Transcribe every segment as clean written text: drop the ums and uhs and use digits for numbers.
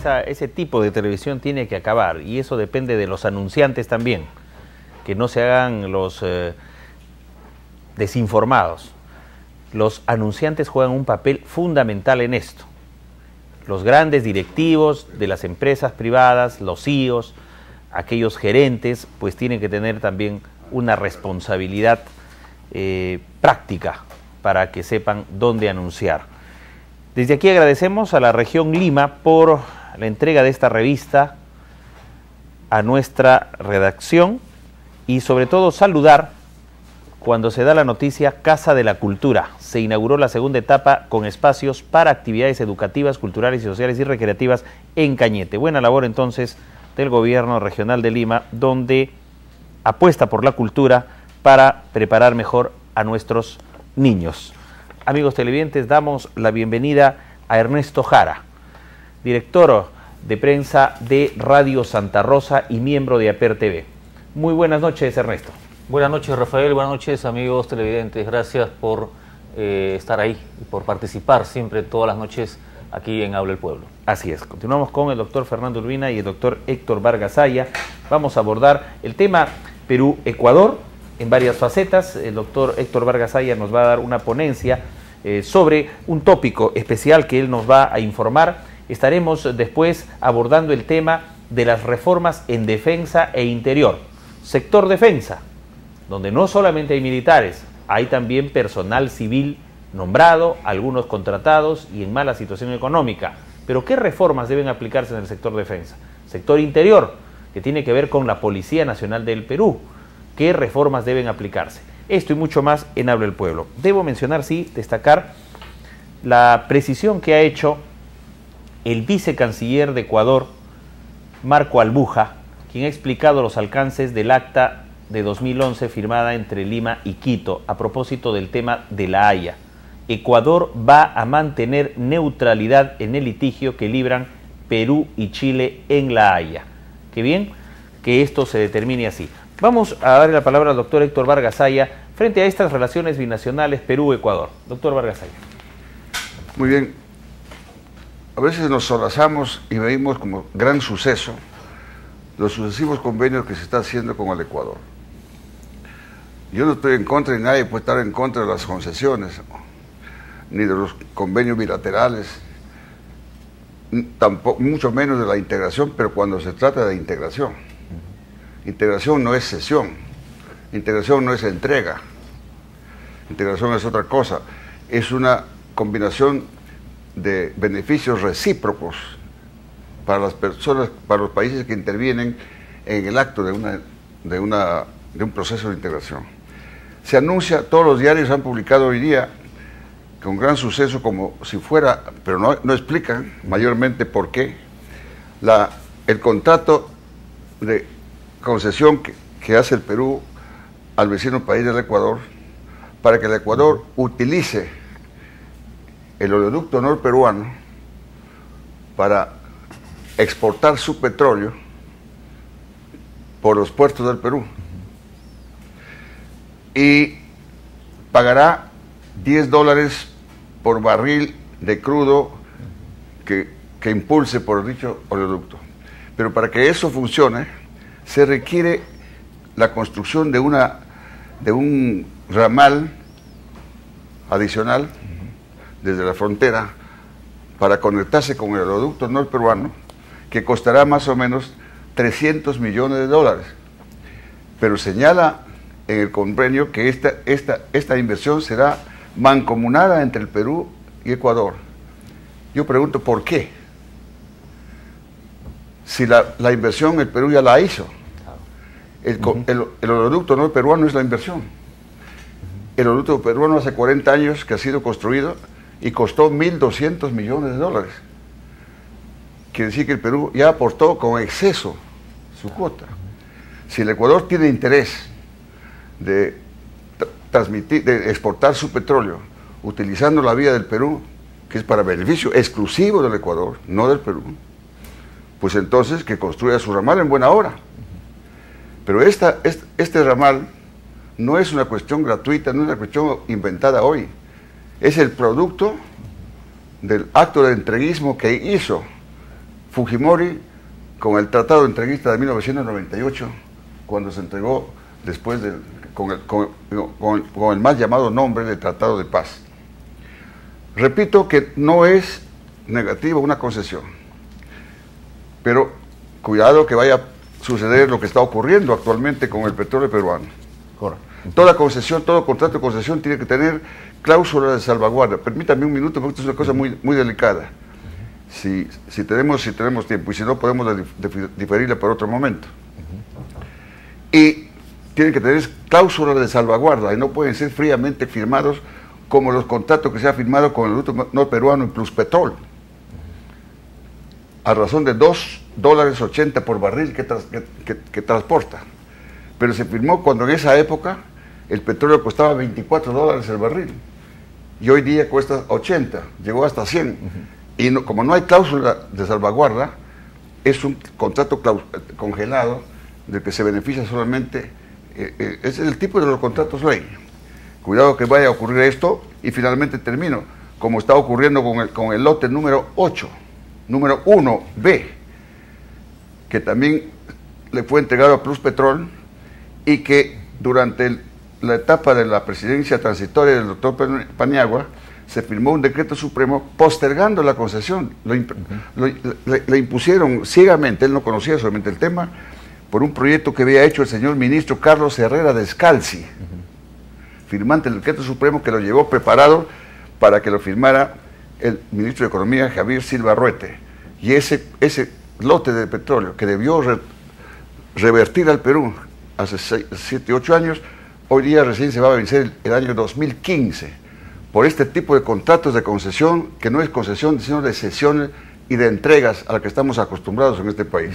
ese tipo de televisión tiene que acabar, y eso depende de los anunciantes también, que no se hagan los desinformados. Los anunciantes juegan un papel fundamental en esto. Los grandes directivos de las empresas privadas, los CEOs, aquellos gerentes, pues tienen que tener también una responsabilidad práctica para que sepan dónde anunciar. Desde aquí agradecemos a la región Lima por la entrega de esta revista a nuestra redacción y sobre todo saludar cuando se da la noticia Casa de la Cultura. Se inauguró la segunda etapa con espacios para actividades educativas, culturales y sociales y recreativas en Cañete. Buena labor entonces del gobierno regional de Lima, donde apuesta por la cultura para preparar mejor a nuestros niños. Amigos televidentes, damos la bienvenida a Ernesto Jara, director de prensa de Radio Santa Rosa y miembro de APER TV. Muy buenas noches, Ernesto. Buenas noches, Rafael. Buenas noches, amigos televidentes. Gracias por estar ahí y por participar siempre todas las noches aquí en Habla el Pueblo. Así es. Continuamos con el doctor Fernando Urbina y el doctor Héctor Vargas Aya. Vamos a abordar el tema Perú-Ecuador en varias facetas. El doctor Héctor Vargas Aya nos va a dar una ponencia sobre un tópico especial que él nos va a informar. Estaremos después abordando el tema de las reformas en defensa e interior. Sector defensa, donde no solamente hay militares, hay también personal civil nombrado, algunos contratados y en mala situación económica. Pero ¿qué reformas deben aplicarse en el sector defensa? Sector interior, que tiene que ver con la Policía Nacional del Perú. ¿Qué reformas deben aplicarse? Esto y mucho más en Habla el Pueblo. Debo mencionar, sí, destacar la precisión que ha hecho el vicecanciller de Ecuador, Marco Albuja, quien ha explicado los alcances del acta de 2011 firmada entre Lima y Quito a propósito del tema de La Haya. Ecuador va a mantener neutralidad en el litigio que libran Perú y Chile en La Haya. Qué bien que esto se determine así. Vamos a darle la palabra al doctor Héctor Vargas Aya frente a estas relaciones binacionales Perú-Ecuador. Doctor Vargas Aya. Muy bien. A veces nos solazamos y veíamos como gran suceso los sucesivos convenios que se está haciendo con el Ecuador. Yo no estoy en contra, y nadie puede estar en contra de las concesiones, ni de los convenios bilaterales, tampoco, mucho menos de la integración, pero cuando se trata de integración. Integración no es cesión, integración no es entrega, integración es otra cosa, es una combinación de beneficios recíprocos para las personas, para los países que intervienen en el acto de un proceso de integración. Se anuncia, todos los diarios han publicado hoy día, con gran suceso, como si fuera, pero no explican mayormente por qué, el contrato de concesión que hace el Perú al vecino país del Ecuador, para que el Ecuador utilice el oleoducto norperuano para exportar su petróleo por los puertos del Perú, y pagará $10 por barril de crudo que impulse por dicho oleoducto. Pero para que eso funcione se requiere la construcción de un ramal adicional desde la frontera para conectarse con el oleoducto norperuano, que costará más o menos $300 millones. Pero señala en el convenio que esta inversión será mancomunada entre el Perú y Ecuador. Yo pregunto, ¿por qué? Si la inversión el Perú ya la hizo. El oleoducto norperuano es la inversión. El oleoducto peruano hace 40 años que ha sido construido y costó $1.200 millones. Quiere decir que el Perú ya aportó con exceso su cuota. Si el Ecuador tiene interés de exportar su petróleo utilizando la vía del Perú, que es para beneficio exclusivo del Ecuador, no del Perú, pues entonces que construya su ramal en buena hora. Pero este ramal no es una cuestión gratuita, no es una cuestión inventada hoy. Es el producto del acto de entreguismo que hizo Fujimori con el Tratado Entreguista de 1998, cuando se entregó después con el mal llamado nombre de Tratado de Paz. Repito que no es negativa una concesión, pero cuidado que vaya a suceder lo que está ocurriendo actualmente con el petróleo peruano. Correcto. Toda concesión, todo contrato de concesión tiene que tener cláusulas de salvaguarda. Permítame un minuto, porque esto es una cosa muy, muy delicada. Si tenemos tiempo, y si no, podemos diferirla para otro momento. Y tienen que tener cláusulas de salvaguarda y no pueden ser fríamente firmados como los contratos que se ha firmado con el grupo norperuano y Pluspetrol, a razón de $2.80 por barril que transporta. Pero se firmó cuando en esa época el petróleo costaba $24 el barril y hoy día cuesta 80, llegó hasta 100. Y no, como no hay cláusula de salvaguarda, es un contrato congelado del que se beneficia solamente, ese es el tipo de los contratos ley. Cuidado que vaya a ocurrir esto y finalmente termino, como está ocurriendo con el lote número 8, número 1B, que también le fue entregado a Pluspetrol y que durante la etapa de la presidencia transitoria del doctor Paniagua se firmó un decreto supremo postergando la concesión. Le impusieron ciegamente, él no conocía solamente el tema, por un proyecto que había hecho el señor ministro Carlos Herrera Descalzi, firmante del decreto supremo, que lo llevó preparado para que lo firmara el ministro de Economía, Javier Silva Ruete. Y ese lote de petróleo que debió revertir al Perú hace 7, 8 años, hoy día recién se va a vencer el año 2015, por este tipo de contratos de concesión, que no es concesión, sino de cesiones y de entregas a la que estamos acostumbrados en este país.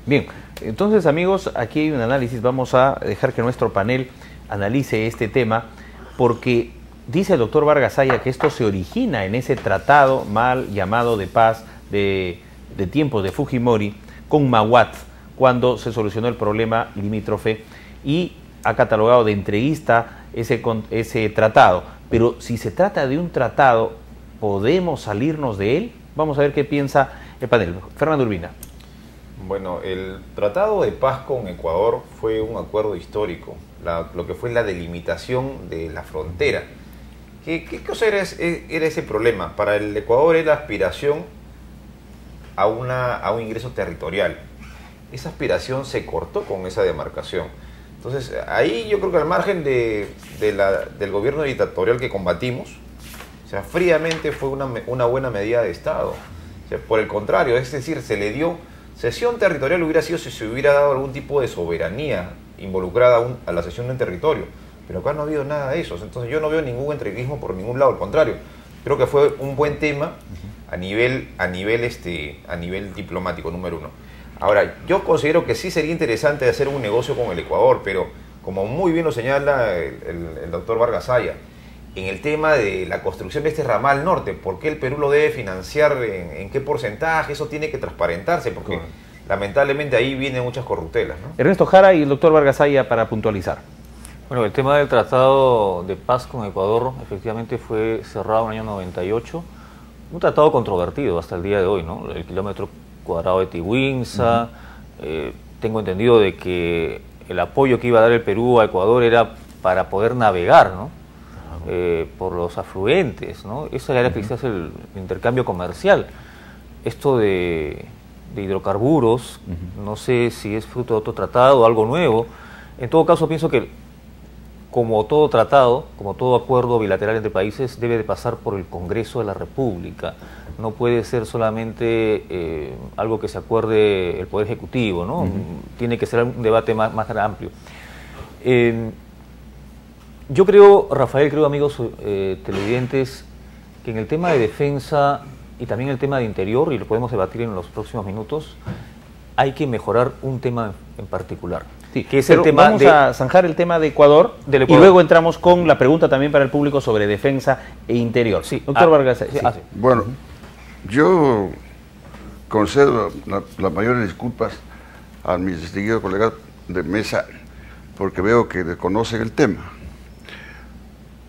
Bien, entonces amigos, aquí hay un análisis, vamos a dejar que nuestro panel analice este tema, porque dice el doctor Vargas Saya que esto se origina en ese tratado mal llamado de paz de tiempos de Fujimori con Maguat, cuando se solucionó el problema limítrofe, y ha catalogado de entreguista ese tratado. Pero si se trata de un tratado, ¿podemos salirnos de él? Vamos a ver qué piensa el panel. Fernando Urbina. Bueno, el Tratado de Paz con Ecuador fue un acuerdo histórico, lo que fue la delimitación de la frontera. ¿Qué cosa era ese problema? Para el Ecuador era aspiración a un ingreso territorial. Esa aspiración se cortó con esa demarcación. Entonces, ahí yo creo que al margen del gobierno dictatorial que combatimos, o sea, fríamente fue una buena medida de Estado. O sea, por el contrario, es decir, se le dio cesión territorial, hubiera sido si se hubiera dado algún tipo de soberanía involucrada a la cesión de un territorio. Pero acá no ha habido nada de eso. Entonces yo no veo ningún entreguismo por ningún lado, al contrario. Creo que fue un buen tema a nivel diplomático, número uno. Ahora, yo considero que sí sería interesante hacer un negocio con el Ecuador, pero como muy bien lo señala el doctor Vargas Saya, en el tema de la construcción de este ramal norte, ¿por qué el Perú lo debe financiar? ¿En qué porcentaje? Eso tiene que transparentarse, porque lamentablemente ahí vienen muchas corruptelas, ¿no? Ernesto Jara y el doctor Vargas Saya para puntualizar. Bueno, el tema del Tratado de Paz con Ecuador efectivamente fue cerrado en el año 98, un tratado controvertido hasta el día de hoy, ¿no? El kilómetro cuadrado de Tihuinza, tengo entendido de que el apoyo que iba a dar el Perú a Ecuador era para poder navegar, ¿no? Por los afluentes, ¿no? Ese era quizás el intercambio comercial. Esto de hidrocarburos, no sé si es fruto de otro tratado o algo nuevo. En todo caso, pienso que como todo tratado, como todo acuerdo bilateral entre países, debe de pasar por el Congreso de la República. No puede ser solamente algo que se acuerde el Poder Ejecutivo, ¿no? Tiene que ser un debate más amplio. Yo creo, Rafael, amigos televidentes, que en el tema de defensa y también el tema de interior, y lo podemos debatir en los próximos minutos, hay que mejorar un tema en particular. Sí, que es el tema vamos a zanjar el tema de Ecuador, y luego entramos con la pregunta también para el público sobre defensa e interior. Sí, doctor Vargas. Sí. Sí. Bueno, yo concedo las mayores disculpas a mis distinguidos colegas de mesa porque veo que desconocen el tema.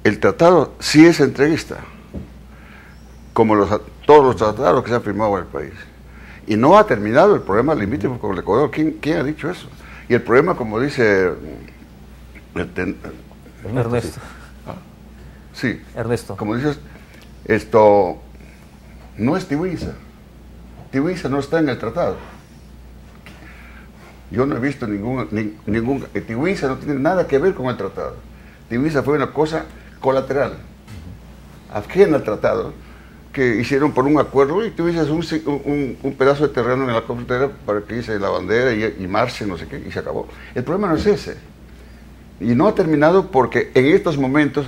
El tratado sí es entreguista, como todos los tratados que se han firmado en el país. Y no ha terminado el problema limítrofe con el Ecuador. ¿Quién ha dicho eso? Y el problema, como dice Ernesto. Sí, Ernesto. como dices, esto no es Tiwisa. Tiwisa no está en el tratado. Yo no he visto ningún Tiwisa no tiene nada que ver con el tratado. Tiwisa fue una cosa colateral, ajena al tratado, que hicieron por un acuerdo, y Tiwisa es un pedazo de terreno en la frontera para que hice la bandera y marche, no sé qué, y se acabó. El problema no es ese. Y no ha terminado porque en estos momentos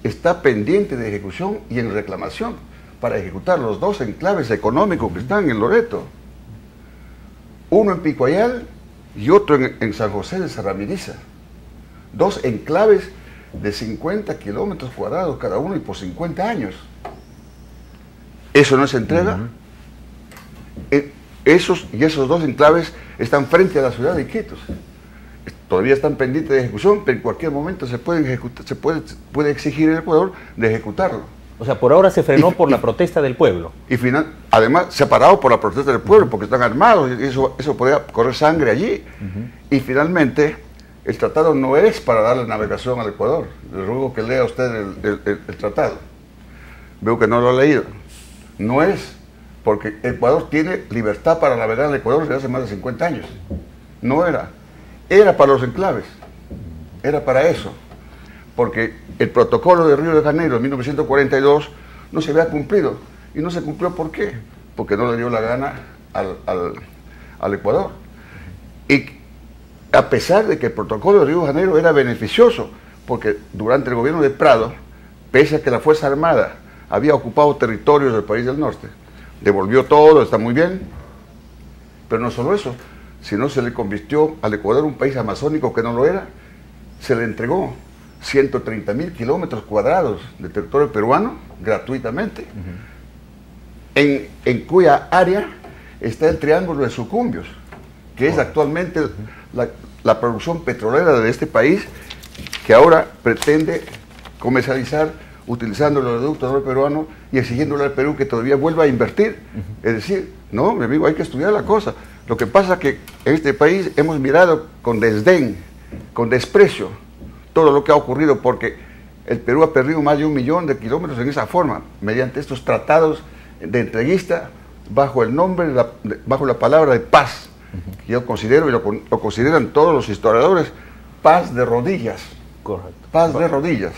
está pendiente de ejecución y en reclamación para ejecutar los dos enclaves económicos que están en Loreto. Uno en Picoayal y otro en San José de Sarramiriza. Dos enclaves de 50 kilómetros cuadrados cada uno y por 50 años. ¿Eso no se entrega? Esos dos enclaves están frente a la ciudad de Iquitos. Todavía están pendientes de ejecución, pero en cualquier momento se puede exigir el Ecuador de ejecutarlo. O sea, por ahora se frenó por la protesta del pueblo. Y además se ha parado por la protesta del pueblo, porque están armados, y eso podría correr sangre allí. Y finalmente, el tratado no es para darle navegación al Ecuador. Le ruego que lea usted el tratado. Veo que no lo ha leído. No es, porque Ecuador tiene libertad para navegar al Ecuador desde hace más de 50 años. No era. Era para los enclaves. Era para eso. Porque el protocolo de Río de Janeiro de 1942 no se había cumplido. ¿Y no se cumplió por qué? Porque no le dio la gana al Ecuador. Y a pesar de que el protocolo de Río de Janeiro era beneficioso, porque durante el gobierno de Prado, pese a que la Fuerza Armada había ocupado territorios del país del norte, devolvió todo, está muy bien, pero no solo eso, sino se le convirtió al Ecuador un país amazónico que no lo era, se le entregó 130.000 kilómetros cuadrados de territorio peruano gratuitamente, en cuya área está el Triángulo de Sucumbios, que es actualmente la producción petrolera de este país, que ahora pretende comercializar utilizando el oleoducto norperuano y exigiéndole al Perú que todavía vuelva a invertir. Es decir, no, mi amigo, hay que estudiar la cosa. Lo que pasa es que en este país hemos mirado con desdén, con desprecio, todo lo que ha ocurrido, porque el Perú ha perdido más de 1 millón de kilómetros en esa forma, mediante estos tratados de entreguista, bajo el nombre, bajo la palabra de paz, que yo considero, y lo consideran todos los historiadores, paz de rodillas. Correcto. Paz de rodillas.